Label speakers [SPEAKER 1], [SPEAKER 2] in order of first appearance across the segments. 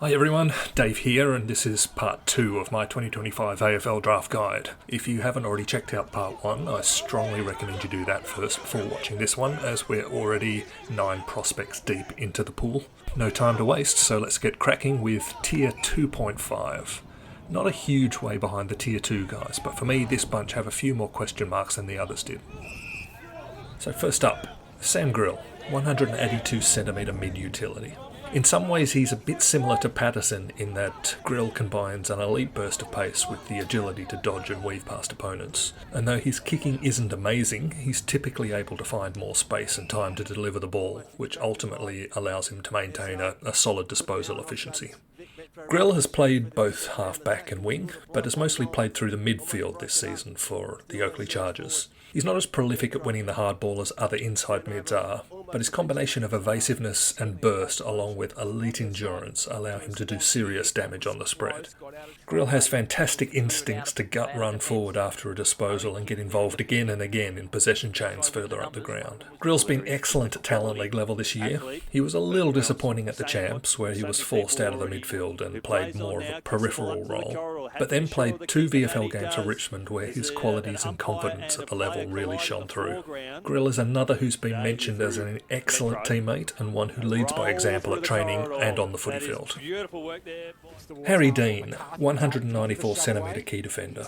[SPEAKER 1] Hi everyone, Dave here, and this is part 2 of my 2025 AFL Draft Guide. If you haven't already checked out part 1, I strongly recommend you do that first before watching this one, as we're already 9 prospects deep into the pool. No time to waste, so let's get cracking with Tier 2.5. Not a huge way behind the Tier 2 guys, but for me this bunch have a few more question marks than the others did. So first up, Sam Grill, 182cm mid-utility. In some ways he's a bit similar to Patterson in that Grill combines an elite burst of pace with the agility to dodge and weave past opponents. And though his kicking isn't amazing, he's typically able to find more space and time to deliver the ball, which ultimately allows him to maintain a solid disposal efficiency. Grill has played both half-back and wing, but has mostly played through the midfield this season for the Oakley Chargers. He's not as prolific at winning the hard ball as other inside mids are, but his combination of evasiveness and burst along with elite endurance allow him to do serious damage on the spread. Grill has fantastic instincts to gut run forward after a disposal and get involved again and again in possession chains further up the ground. Grill's been excellent at Talent League level this year. He was a little disappointing at the Champs, where he was forced out of the midfield and played more of a peripheral role, but then played 2 VFL games for Richmond where his qualities and confidence at the level really shone through. Grill is another who's been mentioned as an excellent teammate and one who leads by example at training and on the footy field. Harry Dean, 194cm key defender.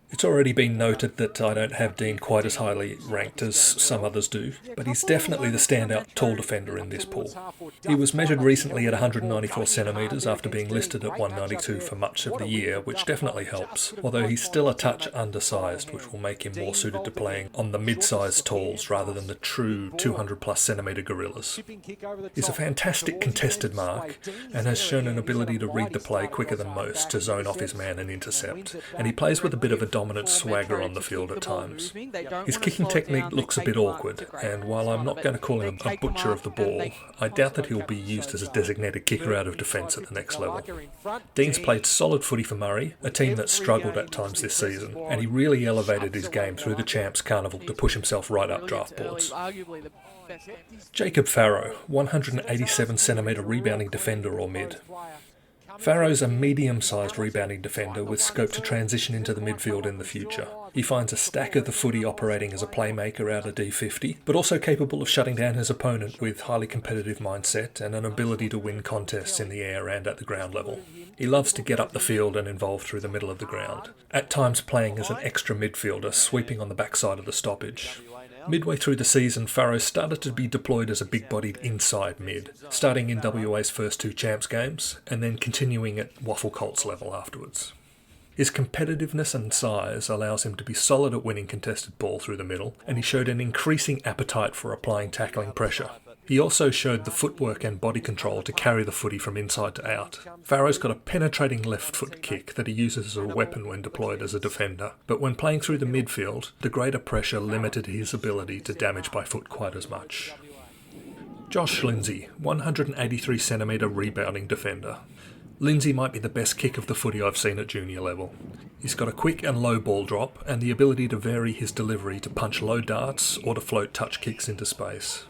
[SPEAKER 1] It's already been noted that I don't have Dean quite as highly ranked as some others do, but he's definitely the standout tall defender in this pool. He was measured recently at 194cm after being listed at 192 for much of the year, which definitely helps, although he's still a touch undersized, which will make him more suited to playing on the mid-sized talls rather than the true 200+ centimetre gorillas. He's a fantastic contested mark and has shown an ability to read the play quicker than most to zone off his man and intercept, and he plays with a bit of a dominant swagger on the field at times. His kicking technique looks a bit awkward, and while I'm not going to call him a butcher of the ball, I doubt that he'll be used as a designated kicker out of defence at the next level. Dean's played solid footy for Murray, a team that struggled at times this season, and he really elevated his game through the Champs Carnival to push himself right up draft boards. Jacob Farrow, 187cm rebounding defender or mid. Farrow's a medium-sized rebounding defender with scope to transition into the midfield in the future. He finds a stack of the footy operating as a playmaker out of D50, but also capable of shutting down his opponent with highly competitive mindset and an ability to win contests in the air and at the ground level. He loves to get up the field and involve through the middle of the ground, at times playing as an extra midfielder, sweeping on the backside of the stoppage. Midway through the season, Farrow started to be deployed as a big-bodied inside mid, starting in WA's first 2 Champs games, and then continuing at Waffle Colts level afterwards. His competitiveness and size allows him to be solid at winning contested ball through the middle, and he showed an increasing appetite for applying tackling pressure. He also showed the footwork and body control to carry the footy from inside to out. Farrow's got a penetrating left foot kick that he uses as a weapon when deployed as a defender, but when playing through the midfield, the greater pressure limited his ability to damage by foot quite as much. Josh Lindsay, 183cm rebounding defender. Lindsay might be the best kick of the footy I've seen at junior level. He's got a quick and low ball drop and the ability to vary his delivery to punch low darts or to float touch kicks into space.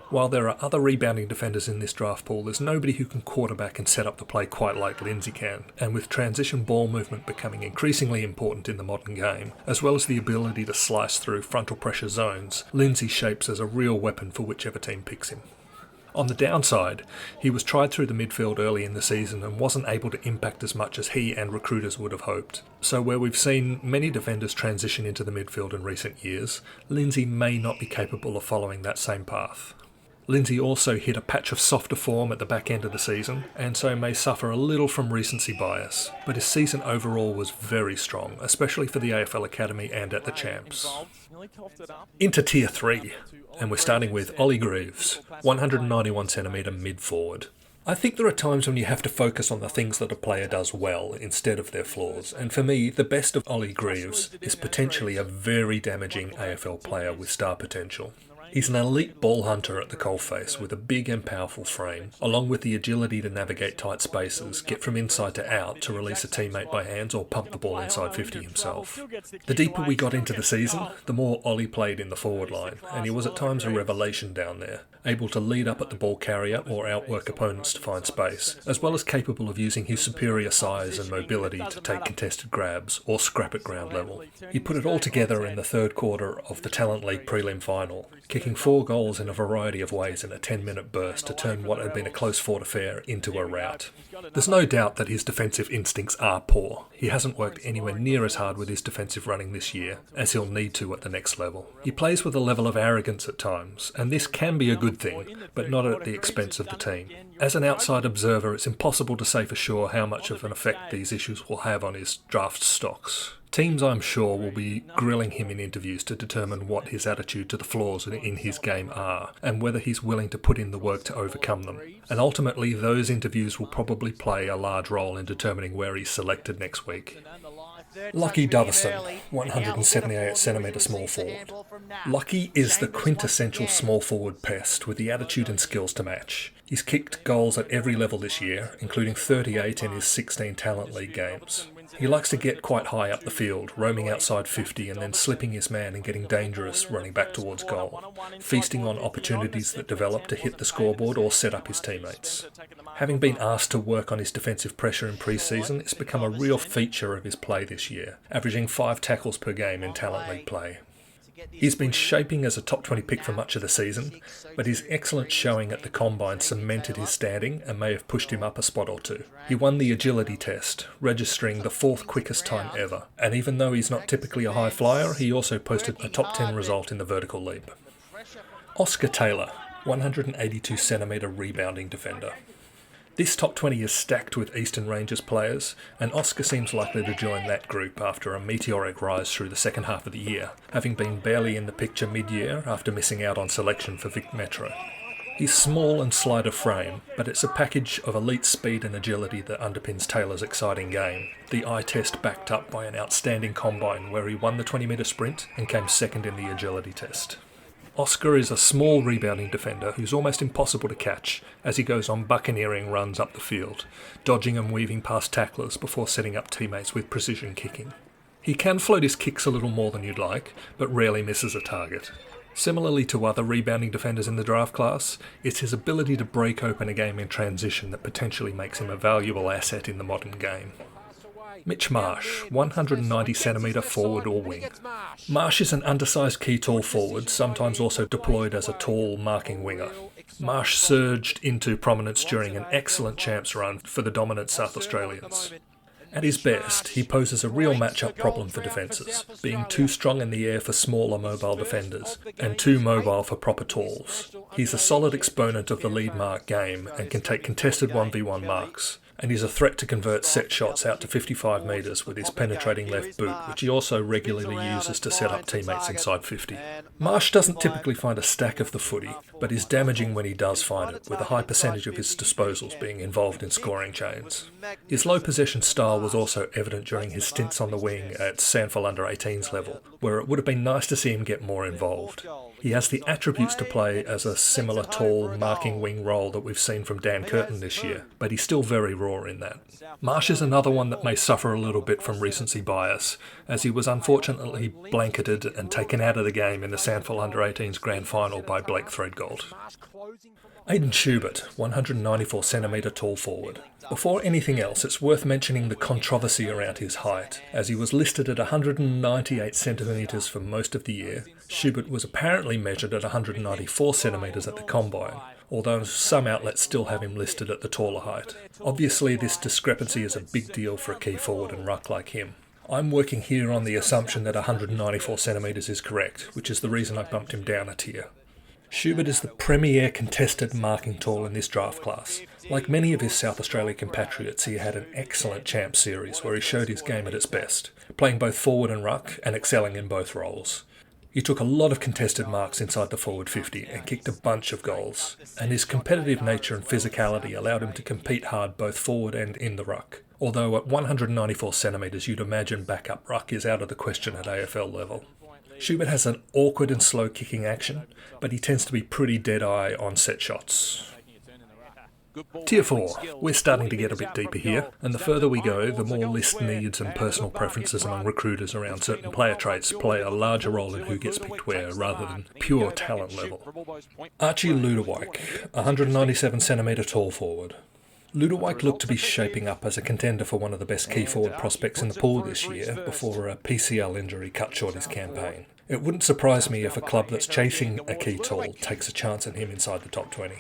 [SPEAKER 1] While there are other rebounding defenders in this draft pool, there's nobody who can quarterback and set up the play quite like Lindsay can, and with transition ball movement becoming increasingly important in the modern game, as well as the ability to slice through frontal pressure zones, Lindsay shapes as a real weapon for whichever team picks him. On the downside, he was tried through the midfield early in the season and wasn't able to impact as much as he and recruiters would have hoped. So where we've seen many defenders transition into the midfield in recent years, Lindsay may not be capable of following that same path. Lindsay also hit a patch of softer form at the back end of the season, and so may suffer a little from recency bias, but his season overall was very strong, especially for the AFL Academy and at the Champs. Into Tier 3, and we're starting with Ollie Greaves, 191cm mid-forward. I think there are times when you have to focus on the things that a player does well instead of their flaws, and for me, the best of Ollie Greaves is potentially a very damaging AFL player with star potential. He's an elite ball hunter at the coalface with a big and powerful frame, along with the agility to navigate tight spaces, get from inside to out to release a teammate by hands or pump the ball inside 50 himself. The deeper we got into the season, the more Ollie played in the forward line, and he was at times a revelation down there, able to lead up at the ball carrier or outwork opponents to find space, as well as capable of using his superior size and mobility to take contested grabs or scrap at ground level. He put it all together in the third quarter of the Talent League prelim final, kicking 4 goals in a variety of ways in a 10-minute burst to turn what had been a close-fought affair into a rout. There's no doubt that his defensive instincts are poor. He hasn't worked anywhere near as hard with his defensive running this year, as he'll need to at the next level. He plays with a level of arrogance at times, and this can be a good thing, but not at the expense of the team. As an outside observer, it's impossible to say for sure how much of an effect these issues will have on his draft stocks. Teams, I'm sure, will be grilling him in interviews to determine what his attitude to the flaws in his game are, and whether he's willing to put in the work to overcome them. And ultimately, those interviews will probably play a large role in determining where he's selected next week. Lachy Dovaston, 178cm small forward. Lachy is the quintessential small forward pest with the attitude and skills to match. He's kicked goals at every level this year, including 38 in his 16 Talent League games. He likes to get quite high up the field, roaming outside 50 and then slipping his man and getting dangerous running back towards goal, feasting on opportunities that develop to hit the scoreboard or set up his teammates. Having been asked to work on his defensive pressure in pre-season, it's become a real feature of his play this year, averaging 5 tackles per game in Talent League play. He's been shaping as a top 20 pick for much of the season, but his excellent showing at the Combine cemented his standing and may have pushed him up a spot or two. He won the agility test, registering the 4th quickest time ever, and even though he's not typically a high flyer, he also posted a top 10 result in the vertical leap. Oscar Taylor, 182cm rebounding defender. This top 20 is stacked with Eastern Rangers players, and Oscar seems likely to join that group after a meteoric rise through the second half of the year, having been barely in the picture mid-year after missing out on selection for Vic Metro. He's small and slight of frame, but it's a package of elite speed and agility that underpins Taylor's exciting game, the eye test backed up by an outstanding combine where he won the 20-metre sprint and came second in the agility test. Oscar is a small rebounding defender who's almost impossible to catch as he goes on buccaneering runs up the field, dodging and weaving past tacklers before setting up teammates with precision kicking. He can float his kicks a little more than you'd like, but rarely misses a target. Similarly to other rebounding defenders in the draft class, it's his ability to break open a game in transition that potentially makes him a valuable asset in the modern game. Mitch Marsh, 190cm forward or wing. Marsh is an undersized key tall forward, sometimes also deployed as a tall marking winger. Marsh surged into prominence during an excellent champs run for the dominant South Australians. At his best, he poses a real matchup problem for defences, being too strong in the air for smaller mobile defenders, and too mobile for proper talls. He's a solid exponent of the lead mark game and can take contested 1v1 marks, and he's a threat to convert set shots out to 55 metres with his penetrating left boot, which he also regularly uses to set up teammates inside 50. Marsh doesn't typically find a stack of the footy, but is damaging when he does find it, with a high percentage of his disposals being involved in scoring chains. His low possession style was also evident during his stints on the wing at SANFL under-18s level, where it would have been nice to see him get more involved. He has the attributes to play as a similar tall marking wing role that we've seen from Dan Curtin this year, but he's still very raw in that. Marsh is another one that may suffer a little bit from recency bias, as he was unfortunately blanketed and taken out of the game in the SANFL under-18s grand final by Blake Threadgold. Aiden Schubert, 194cm tall forward. Before anything else, it's worth mentioning the controversy around his height. As he was listed at 198cm for most of the year, Schubert was apparently measured at 194cm at the Combine, although some outlets still have him listed at the taller height. Obviously, this discrepancy is a big deal for a key forward and ruck like him. I'm working here on the assumption that 194cm is correct, which is the reason I bumped him down a tier. Schubert is the premier contested marking tall in this draft class. Like many of his South Australia compatriots, he had an excellent champ series where he showed his game at its best, playing both forward and ruck and excelling in both roles. He took a lot of contested marks inside the forward 50 and kicked a bunch of goals, and his competitive nature and physicality allowed him to compete hard both forward and in the ruck. Although at 194cm you'd imagine backup ruck is out of the question at AFL level. Schubert has an awkward and slow kicking action, but he tends to be pretty dead-eye on set shots. Tier 4. We're starting to get a bit deeper here, and the further we go, the more list needs and personal preferences among recruiters around certain player traits play a larger role in who gets picked where, rather than pure talent level. Archie Ludowick, 197cm tall forward. Ludowick looked to be shaping up as a contender for one of the best key forward prospects in the pool this year before a PCL injury cut short his campaign. It wouldn't surprise me if a club that's chasing a key tall takes a chance on him inside the top 20.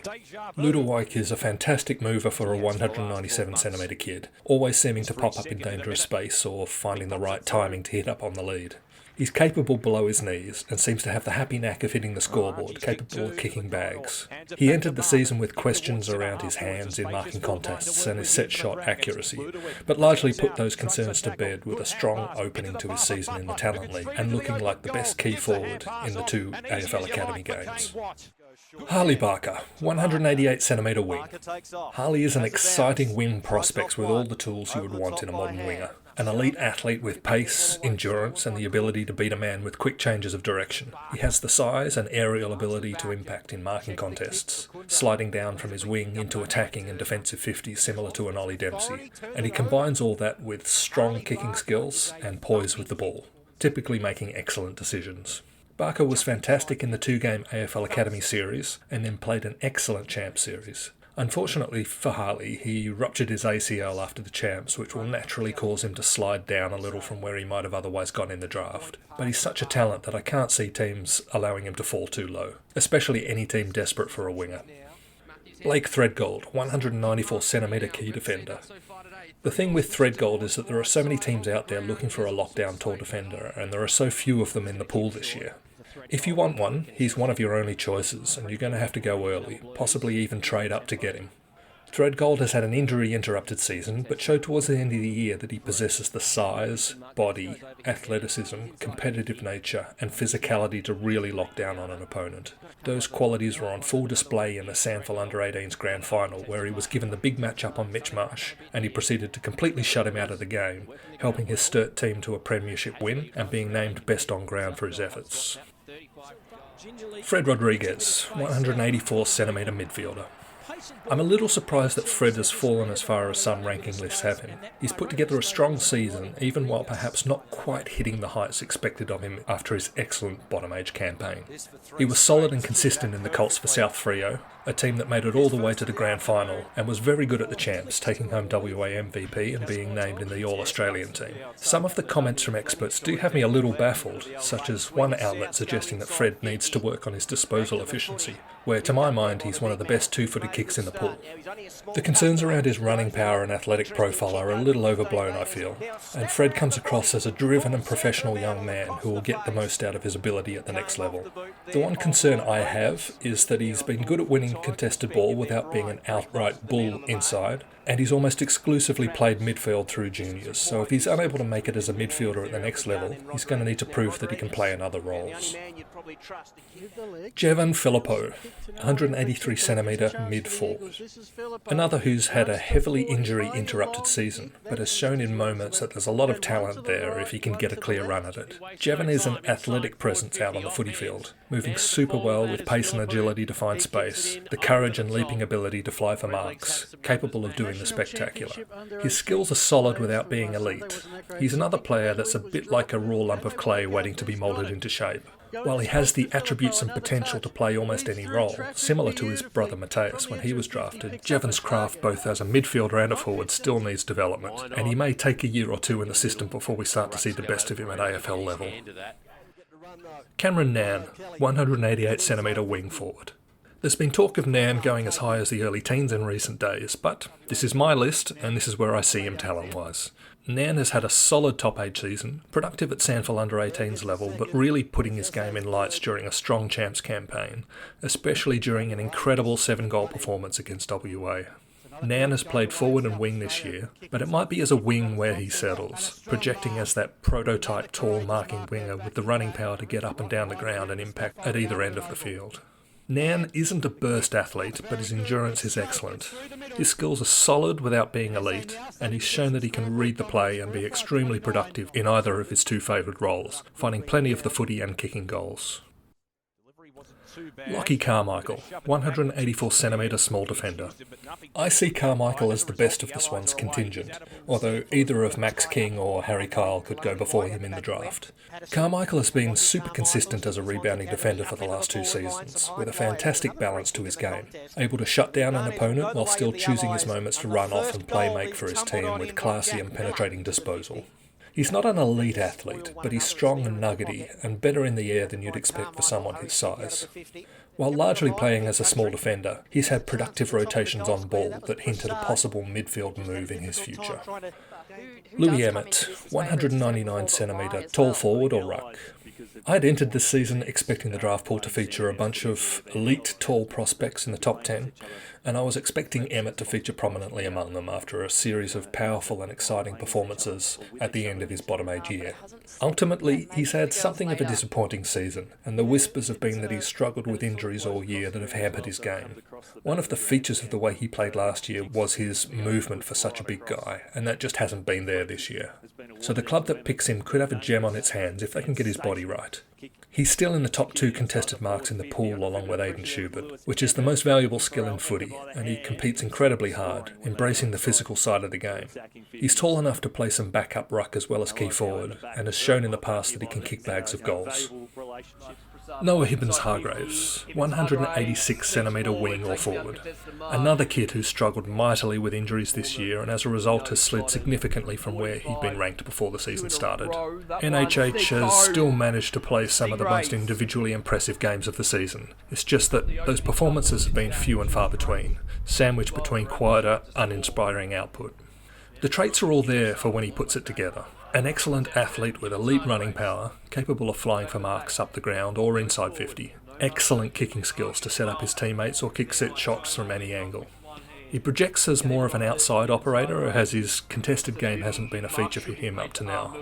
[SPEAKER 1] Ludowick is a fantastic mover for a 197cm kid, always seeming to pop up in dangerous space or finding the right timing to hit up on the lead. He's capable below his knees and seems to have the happy knack of hitting the scoreboard, capable of kicking bags. He entered the season with questions around his hands in marking contests and his set shot accuracy, but largely put those concerns to bed with a strong opening to his season in the Talent League and looking like the best key forward in the 2 AFL Academy games. Harley Barker, 188cm wing. Harley is an exciting wing prospect with all the tools you would want in a modern winger. An elite athlete with pace, endurance and the ability to beat a man with quick changes of direction. He has the size and aerial ability to impact in marking contests, sliding down from his wing into attacking and defensive 50s similar to an Ollie Dempsey, and he combines all that with strong kicking skills and poise with the ball, typically making excellent decisions. Barker was fantastic in the 2-game AFL Academy series and then played an excellent Champs series. Unfortunately for Harley, he ruptured his ACL after the Champs, which will naturally cause him to slide down a little from where he might have otherwise gone in the draft. But he's such a talent that I can't see teams allowing him to fall too low, especially any team desperate for a winger. Blake Threadgold, 194cm key defender. The thing with Threadgold is that there are so many teams out there looking for a lockdown tall defender, and there are so few of them in the pool this year. If you want one, he's one of your only choices, and you're going to have to go early, possibly even trade up to get him. Threadgold has had an injury-interrupted season, but showed towards the end of the year that he possesses the size, body, athleticism, competitive nature, and physicality to really lock down on an opponent. Those qualities were on full display in the SANFL Under-18's Grand Final, where he was given the big match-up on Mitch Marsh, and he proceeded to completely shut him out of the game, helping his Sturt team to a premiership win and being named best on ground for his efforts. Fred Rodriguez, 184cm midfielder. I'm a little surprised that Fred has fallen as far as some ranking lists have him. He's put together a strong season, even while perhaps not quite hitting the heights expected of him after his excellent bottom-age campaign. He was solid and consistent in the Colts for South Freo, a team that made it all the way to the Grand Final, and was very good at the Champs, taking home WA MVP and being named in the All-Australian team. Some of the comments from experts do have me a little baffled, such as one outlet suggesting that Fred needs to work on his disposal efficiency, where to my mind he's one of the best two-footed kicks in the pool. The concerns around his running power and athletic profile are a little overblown, I feel, and Fred comes across as a driven and professional young man who will get the most out of his ability at the next level. The one concern I have is that he's been good at winning contested ball without being an outright bull inside, and he's almost exclusively played midfield through juniors, so if he's unable to make it as a midfielder at the next level, he's going to need to prove that he can play in other roles. Jevan Phillipou, 183cm mid-forward. Another who's had a heavily injury-interrupted season, but has shown in moments that there's a lot of talent there if he can get a clear run at it. Jevan is an athletic presence out on the footy field, moving super well with pace and agility to find space, the courage and leaping ability to fly for marks, capable of doing the spectacular. His skills are solid without being elite. He's another player that's a bit like a raw lump of clay waiting to be moulded into shape. While he has the attributes and potential to play almost any role, similar to his brother Mateus when he was drafted, Jevan's craft both as a midfielder and a forward still needs development, and he may take a year or two in the system before we start to see the best of him at AFL level. Cameron Nairn, 188cm wing forward. There's been talk of Nairn going as high as the early teens in recent days, but this is my list, and this is where I see him talent-wise. Nairn has had a solid top-age season, productive at SANFL Under-18's level, but really putting his game in lights during a strong Champs campaign, especially during an incredible 7-goal performance against WA. Nairn has played forward and wing this year, but it might be as a wing where he settles, projecting as that prototype tall marking winger with the running power to get up and down the ground and impact at either end of the field. Nairn isn't a burst athlete, but his endurance is excellent. His skills are solid without being elite, and he's shown that he can read the play and be extremely productive in either of his two favoured roles, finding plenty of the footy and kicking goals. Lachlan Carmichael, 184cm small defender. I see Carmichael as the best of the Swans contingent, although either of Max King or Harry Kyle could go before him in the draft. Carmichael has been super consistent as a rebounding defender for the last 2 seasons, with a fantastic balance to his game, able to shut down an opponent while still choosing his moments to run off and play make for his team with classy and penetrating disposal. He's not an elite athlete, but he's strong and nuggety, and better in the air than you'd expect for someone his size. While largely playing as a small defender, he's had productive rotations on ball that hint at a possible midfield move in his future. Louis Emmett, 199cm, tall forward or ruck. I'd entered this season expecting the draft pool to feature a bunch of elite tall prospects in the top 10, and I was expecting Emmett to feature prominently among them after a series of powerful and exciting performances at the end of his bottom age year. Ultimately, he's had something of a disappointing season, and the whispers have been that he's struggled with injuries all year that have hampered his game. One of the features of the way he played last year was his movement for such a big guy, and that just hasn't been there this year. So the club that picks him could have a gem on its hands if they can get his body right. He's still in the top 2 contested marks in the pool along with Aiden Schubert, which is the most valuable skill in footy, and he competes incredibly hard, embracing the physical side of the game. He's tall enough to play some backup ruck as well as key forward, and has shown in the past that he can kick bags of goals. Hibbins-Hargreaves, 186cm wing or forward. Another kid who's struggled mightily with injuries this year and as a result has slid significantly from where he'd been ranked before the season started. NHH has still managed to play some of the most individually impressive games of the season. It's just that those performances have been few and far between, sandwiched between quieter, uninspiring output. The traits are all there for when he puts it together. An excellent athlete with elite running power, capable of flying for marks up the ground or inside 50. Excellent kicking skills to set up his teammates or kick set shots from any angle. He projects as more of an outside operator, as his contested game hasn't been a feature for him up to now.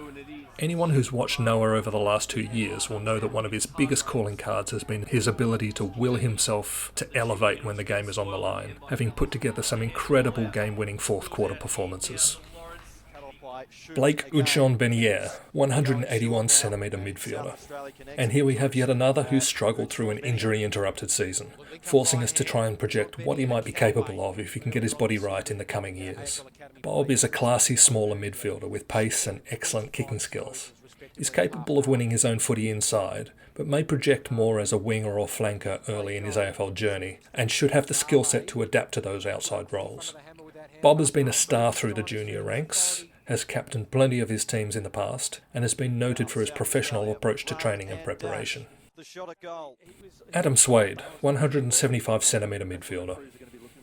[SPEAKER 1] Anyone who's watched Noah over the last 2 years will know that one of his biggest calling cards has been his ability to will himself to elevate when the game is on the line, having put together some incredible game-winning fourth quarter performances. Oudshoorn-Bennier, 181cm midfielder. And here we have yet another who's struggled through an injury-interrupted season, forcing us to try and project what he might be capable of if he can get his body right in the coming years. Bob is a classy smaller midfielder with pace and excellent kicking skills. He's capable of winning his own footy inside, but may project more as a winger or flanker early in his AFL journey, and should have the skill set to adapt to those outside roles. Bob has been a star through the junior ranks, has captained plenty of his teams in the past, and has been noted for his professional approach to training and preparation. Suede, 175cm midfielder.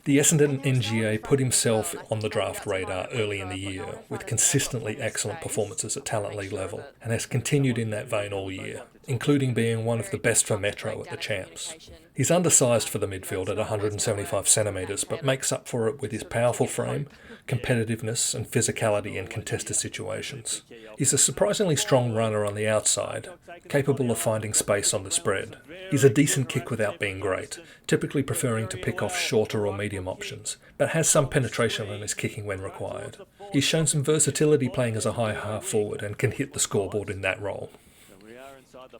[SPEAKER 1] The Essendon NGA put himself on the draft radar early in the year, with consistently excellent performances at Talent League level, and has continued in that vein all year, including being one of the best for Metro at the Champs. He's undersized for the midfield at 175cm, but makes up for it with his powerful frame, competitiveness and physicality in contested situations. He's a surprisingly strong runner on the outside, capable of finding space on the spread. He's a decent kick without being great, typically preferring to pick off shorter or medium options, but has some penetration on his kicking when required. He's shown some versatility playing as a high half forward and can hit the scoreboard in that role.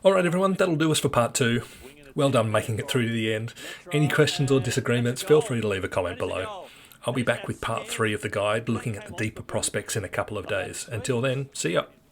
[SPEAKER 1] Alright everyone, that'll do us for part 2. Well done making it through to the end. Any questions or disagreements, feel free to leave a comment below. I'll be back with part 3 of the guide, looking at the deeper prospects in a couple of days. Until then, see ya!